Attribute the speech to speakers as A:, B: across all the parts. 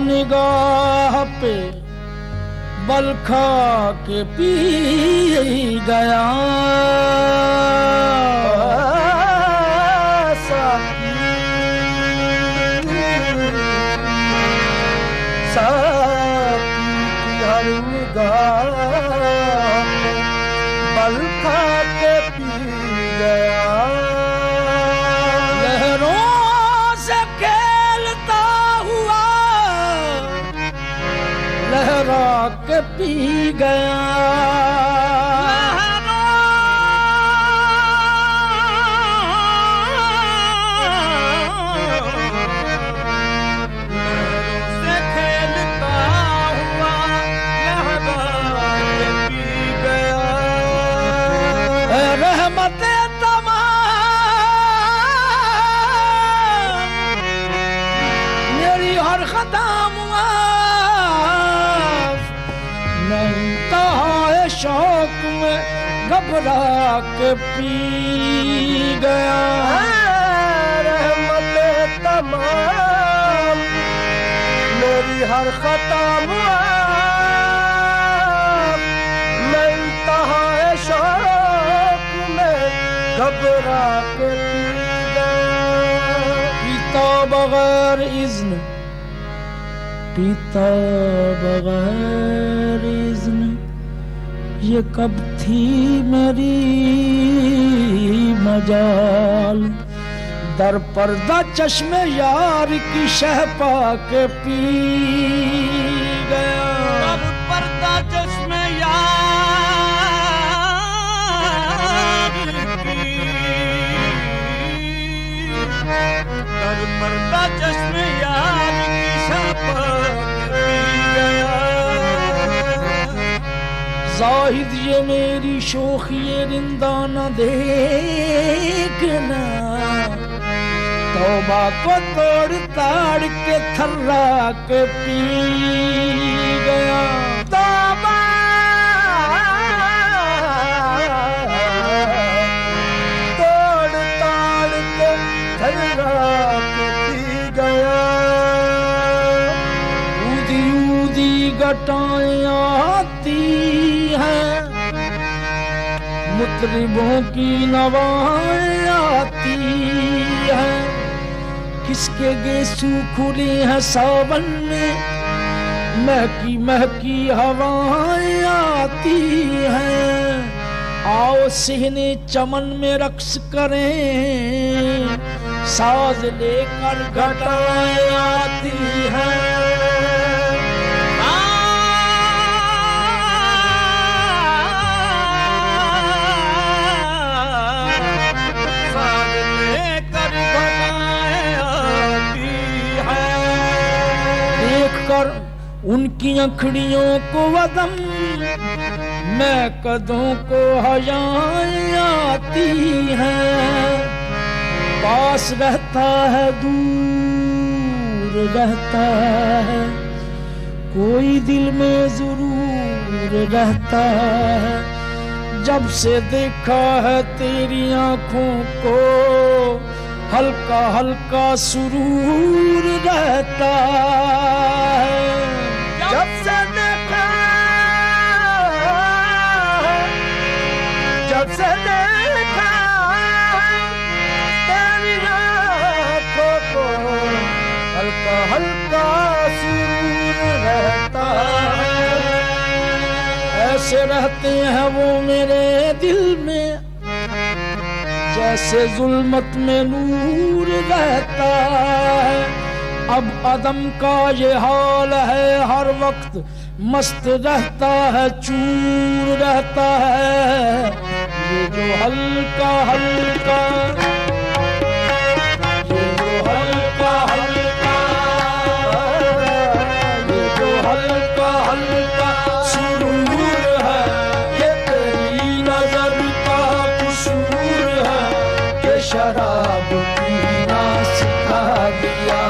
A: निगाह पे बल खा के पी गया।
B: बल खा के पी गया।
A: लहरों से खेलता हुआ लहरा के पी गया। शौक में घबरा के पी गया।
B: रहमत तमाम मेरी हर खता मैं इंतहा शौक में घबरा के पी गया।
A: पीता बगैर इज़्न, पीता बगैर इज़्न, ये कब थी मेरी मजाल। दर पर्दा चश्मे यार की शह पा के पी गया।
B: दर पर्दा चश्मे यार की, दर पर्दा चश्मे यार की शह पा के पी गया।
A: जाहिद ये मेरी शोखी रिंदा न देखना, तौबा को तोड़ ताड़ के थर्रा के पी गया।
B: तौबा तोड़ ताड़ के थर्रा के पी गया।
A: ऊदी ऊदी घटाएं आती मुतरिबों की नवाएं आती है। किसके गेसू खुले हैं सावन में, महकी महकी हवाएं आती हैं। आओ सिहने चमन में रक्स करें, साज लेकर घटाएं आती हैं। उनकी अखड़ियों को वदम मैं कदों को हयाएं आती हैं। पास रहता है दूर रहता है, कोई दिल में जरूर रहता है। जब से देखा है तेरी आंखों को हल्का हल्का सुरूर रहता है।
B: जब से देखा, जब से देखा तेरी आँखों को हल्का हल्का सुरूर रहता है। ऐसे रहते हैं वो मेरे दिल में जैसे जुल्मत में नूर रहता है। अब अदम का ये हाल है, हर वक्त मस्त रहता है, चूर रहता है। ये जो हल्का हल्का, ये जो हल्का हल्का, ये जो हल्का हल्का सुरूर है, ये तेरी नजर का कसूर है। ये शराब पीना सिखा दिया,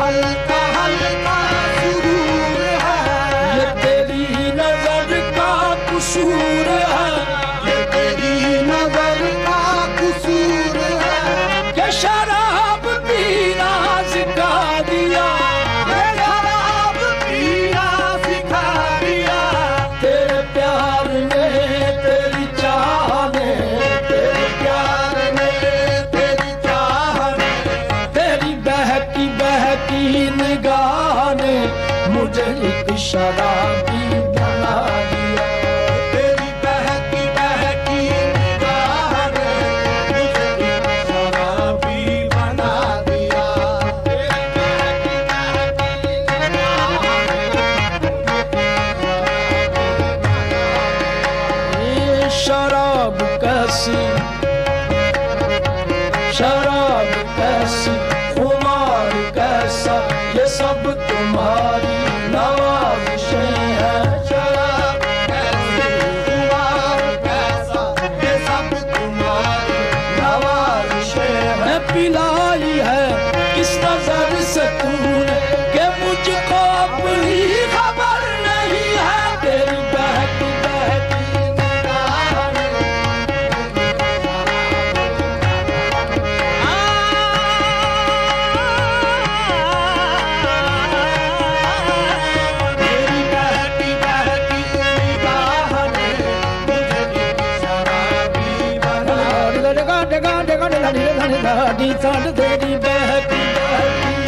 B: हल्का हल्का सुरूर है, ये तेरी नजर का कसूर है, ये तेरी नजर का कसूर है, ये शराब पीना सिखा दिया, ये शराब पीना सिखा दिया, तेरे प्यार ने तेरी चाह ने, तेरे प्यार ने तेरी चाह ने, तेरी बहकी बहकी निगाह ने मुझे एक शराबी बना दिया, तेरी बहकी बहकी निगाह ने मुझे एक शराबी बना दिया, तेरी बहकी बहकी निगाह ने ये शराब कैसी, शराब कैसी, खुमार कैसा, ये सब तुम्हारी नवाज़िशें हैं, शराब कैसी, खुमार कैसा, ये सब तुम्हारी नवाज़िशें हैं, पिलाई है किस नजर से तूने कि मुझको अपनी खबर नहीं है, तेरी बहकी बहकी निगाह ने तेरी बहकी बहकी निगाह ने मुझे एक शराबी बना दिया, तेरी बहकी बहकी निगाह ने तेरी बहकी बहकी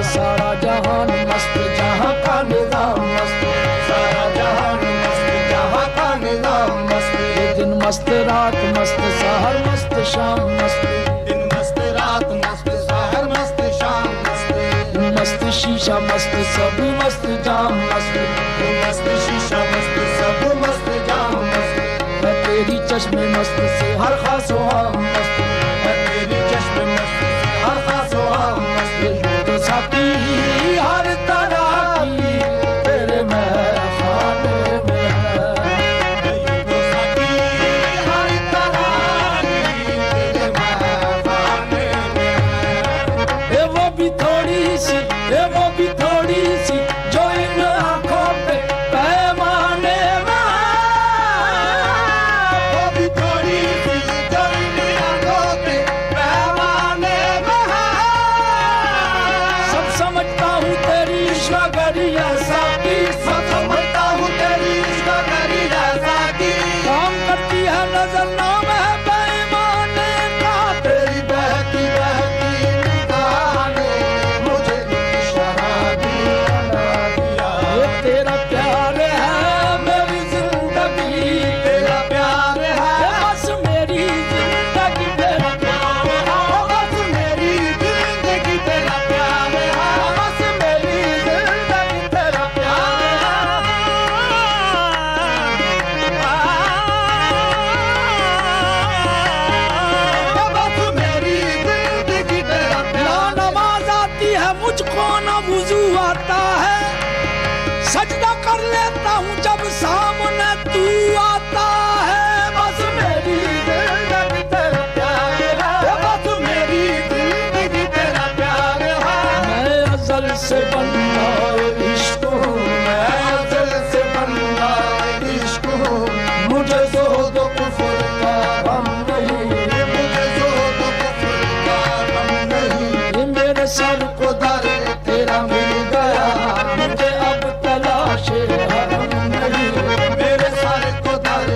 B: सारा जहान मस्त, जहां का निजाम मस्त, सारा जहान मस्त, जहां का निजाम मस्त, ये दिन मस्त रात मस्त, सहर मस्त शाम मस्त, दिन मस्त रात मस्त, सहर मस्त शाम मस्त, मस्त शीशा मस्त, सब मस्त जाम मस्त, मस्त शीशा मस्त, सब मस्त जाम मस्त, मैं तेरी चश्मे मस्त से हर खास आम मस्त, मैं तेरी चश्मे मस्त से हर खास आम मस्त, तो साथी हर तरह की तेरे महफाने में है, तो साथी हर तरह की तेरे महफाने में है, वो भी थोड़ी सी, वो भी थोड़ी सी जो इन आँखों पे पैमाने में है, वो भी थोड़ी सी जो इन आँखों पे पैमाने में है, सब समझता हूँ तेरी ईश्वरिया साथी, सब समझता हूँ तेरी ईश्वरिया साथी, काम करती है नजर नाम है बेईमाने का, तेरी बहकी बहकी निगाह ने मुझे एक शराबी बना दिया, ये तेरा प्यार है मेरी जिंदगी, तेरा प्यार है बस मेरी जिंदगी, तेरा प्यार है बस मेरी जिंदगी, तेरा प्यार है बस मेरी जिंदगी, तेरा प्यार है बस मेरी जिंदगी, तेरा प्यार। ना नमाज आती है मुझको ना वुजू आता है, सजदा कर लेता हूँ जब सामने तू आता है, बस मेरी जिंदगी तेरा प्यार है, बस मेरी जिंदगी तेरा प्यार है, मैं अज़ल से बंदा इश्क हूँ, मैं अज़ल से बंदा इश्क हूँ, मुझे ज़ोद कुफ्र का गम नहीं, मुझे ज़ोद कुफ्र का गम नहीं, ये मेरे सर को दर तेरा मिल गया, मुझे अब तलाश हरम नहीं, मेरे सर को दर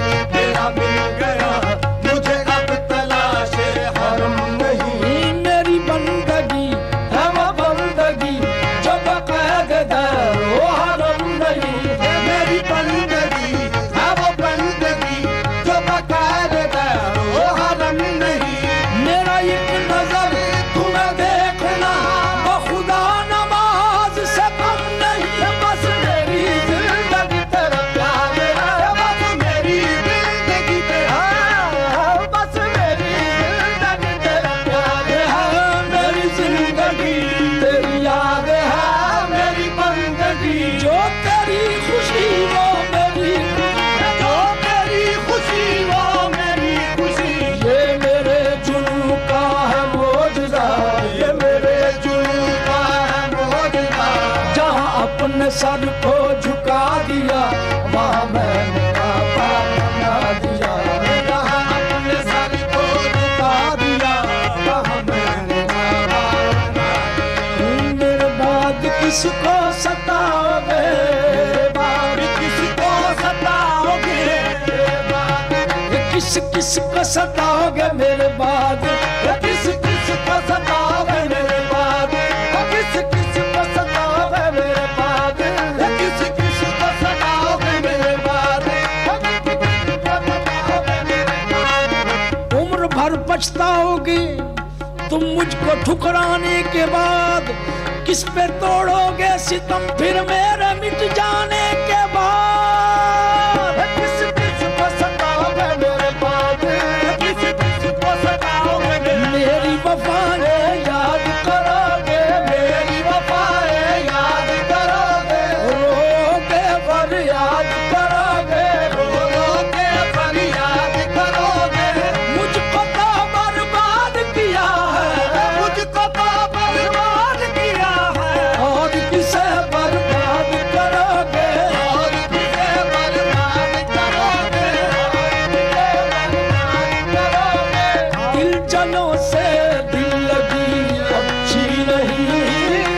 A: वहाँ मैंने आपा बना दिया, जहाँ अपने सर को झुका दिया, वहाँ मैंने आपा बना दिया। मेरे बाद किसको सताओगे, बाद किसको सताओगे, किस किस को सताओगे मेरे बाद, किस किस को सताओगे मेरे बाद, किस किस को सताओगे मेरे बाद, किस किस को सताओगे मेरे बाद। उम्र भर पछताओगे तुम मुझको ठुकराने के बाद, किस पे तोड़ोगे सितम फिर मेरे मिट जाने के बाद। किस किस को सताओगे मेरे बाद, किस किस को सताओगे मेरी वफाएं याद करोगे, मेरी वफाएं याद करोगे, रोगे पर याद करोगे, रोगे पर याद करोगे। मुझको तो बर्बाद किया है, मुझको तो बर्बाद किया है, और किसे बर्बाद करोगे, और किसे बर्बाद करोगे, दिल जलों से दिल लगी अच्छी नहीं,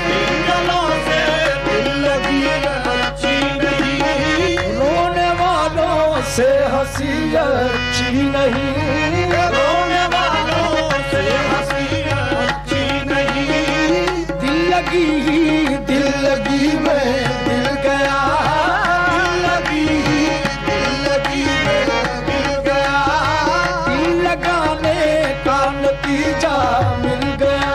A: दिल जलों से दिल लगी अच्छी नहीं, रोने वालों से हंसी अच्छी नहीं, रोने वालों से हंसी अच्छी नहीं। दिल लगी मैं दिल गया, दिल लगी मैं दिल गया, दिल लगाने का नतीजा मिल गया,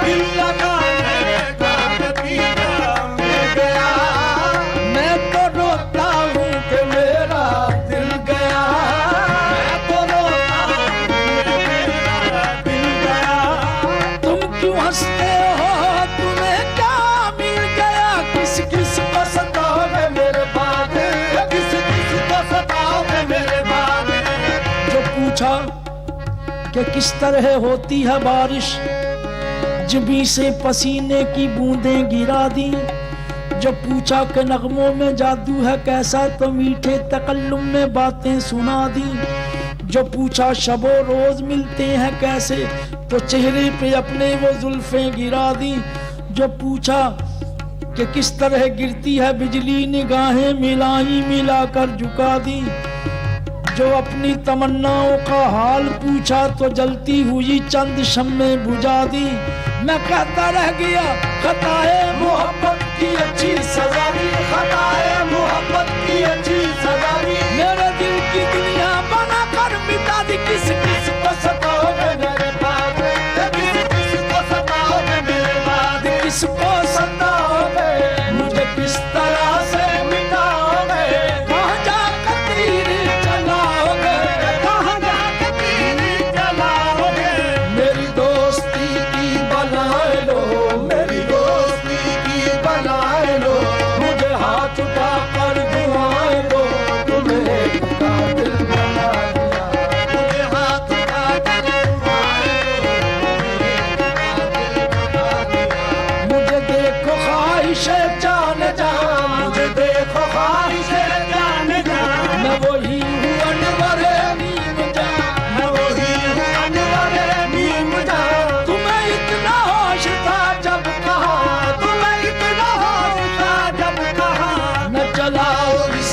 A: दिल लगाने का नतीजा मिल गया। मैं तो रोता हूँ कि मेरा दिल गया, मैं तो रोता हूँ कि मेरा दिल गया। तुम क्यों हंसते हो, तुम्हें क्या मिल गया, किस किस को सताओगे मेरे बाद, किस किस को सताओगे मेरे बाद। जो पूछा कि किस तरह होती है बारिश, जिभी से पसीने की बूंदें गिरा दी। जो पूछा कि नगमों में जादू है कैसा, तो मीठे तकल्लुम में बातें सुना दी। जो पूछा शबो रोज मिलते हैं कैसे, तो चेहरे पे अपने वो जुल्फें गिरा दी। जो पूछा कि किस तरह गिरती है बिजली, निगाहें मिलाई मिलाकर झुका दी। जो अपनी तमन्नाओं का हाल पूछा, तो जलती हुई चंद शम्मे बुझा दी। मैं कहता रह गया खताए मोहब्बत की अच्छी सजा दी, खताए मोहब्बत की अच्छी सजा दी। मेरे दिल की दुनिया बना कर मिटा दी। किस किस को सताओगे मेरे बाद, किस किस को सताओगे मेरे बाद, किसको सताओगे, मुझे किस तरह से मिटाओगे। कहाँ जाकर तीर चलाओगे, कहाँ जाकर तीर चलाओगे। मेरी दोस्ती की बनाए लो, मेरी दोस्ती की बनाए लो। मुझे हाथ उठा कर दुआएं दो, तुम्हें एक कातिल बना दिया। मुझे हाथ उठा कर दुआएं दो, तुम्हें एक कातिल बना दिया। मुझे देखो ख्वाहिशे जान जा, मुझे देखो ख्वाहिशे जान जा। मैं वही हूँ अनवरे नीम जा, मैं वही हूँ अनवरे नीम जा। तुम्हें इतना होश था जब कहा, तुम्हें इतना होश था जब कहा। न चलाओ इस